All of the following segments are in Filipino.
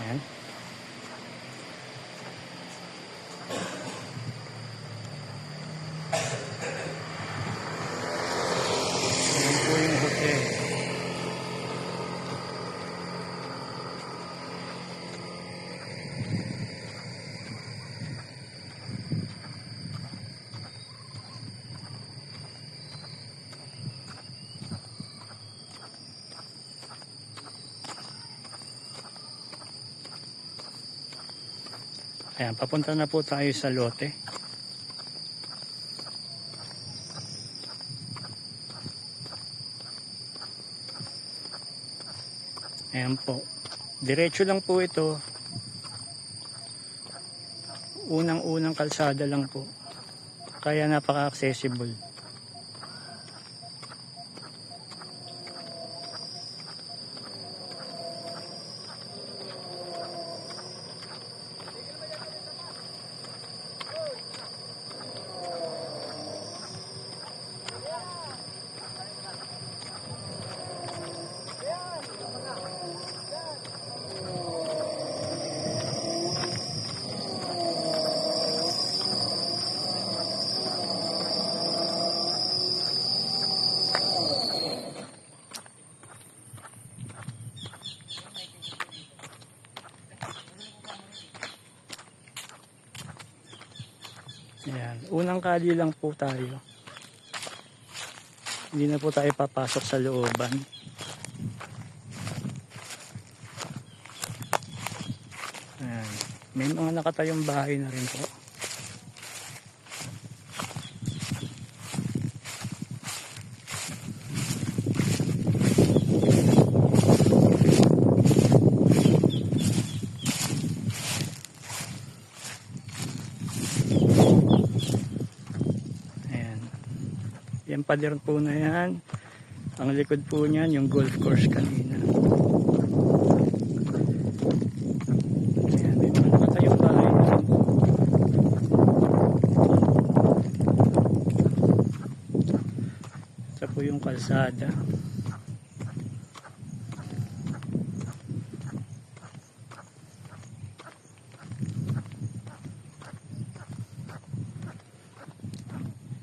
Ayan. Ayan po yung hotel. Ayan, papunta na po tayo sa lote. Ayan po. Diretso lang po ito. Unang-unang kalsada lang po. Kaya napaka-accessible. Ayan, unang kali lang po tayo. Hindi na po tayo papasok sa looban. Ayan, may mga nakatayong bahay na rin po. Yan pader po na yan. Ang likod po niyan, yung golf course kanina. Ayan, may mga nakatayong bahay na rin po. Ito po yung kalsada.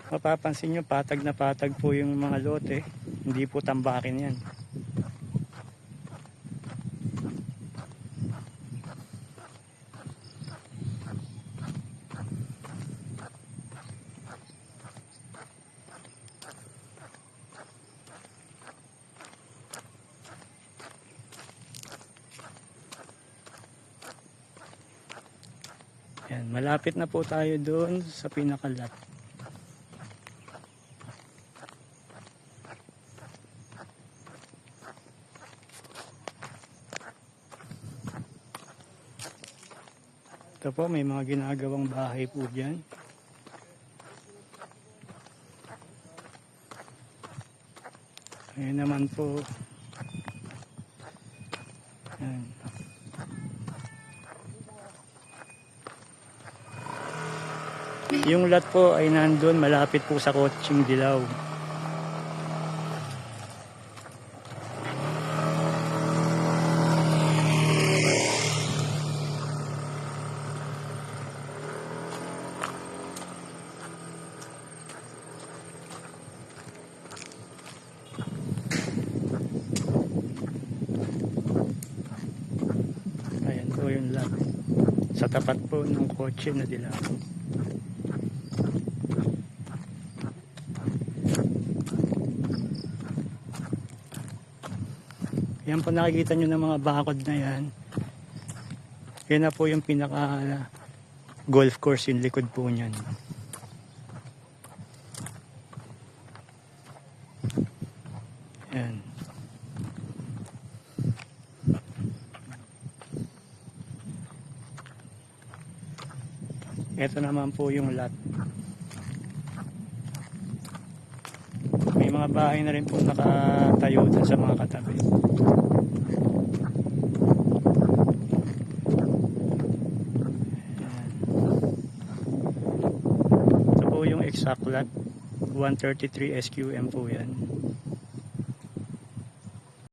Mapapansin nyo, patag na patag po yung mga lote. Hindi po tambakin yan. Yan, malapit na po tayo doon sa pinakalat. Ito po, may mga ginagawang bahay po dyan. Ayan naman po. Ayan. Yung lot po ay nandun, malapit po sa Kotsing Dilaw. Yung lot sa tapat po ng kotse na dilaw. Yan po, nakikita nyo ng mga bakod na yan. Yan na po yung pinaka golf course, yung likod po nyan. Yan. Ito naman po yung lot. May mga bahay na rin po nakatayo dun sa mga katabi. Ayan. Ito po yung exact lot. 133 SQM po yan.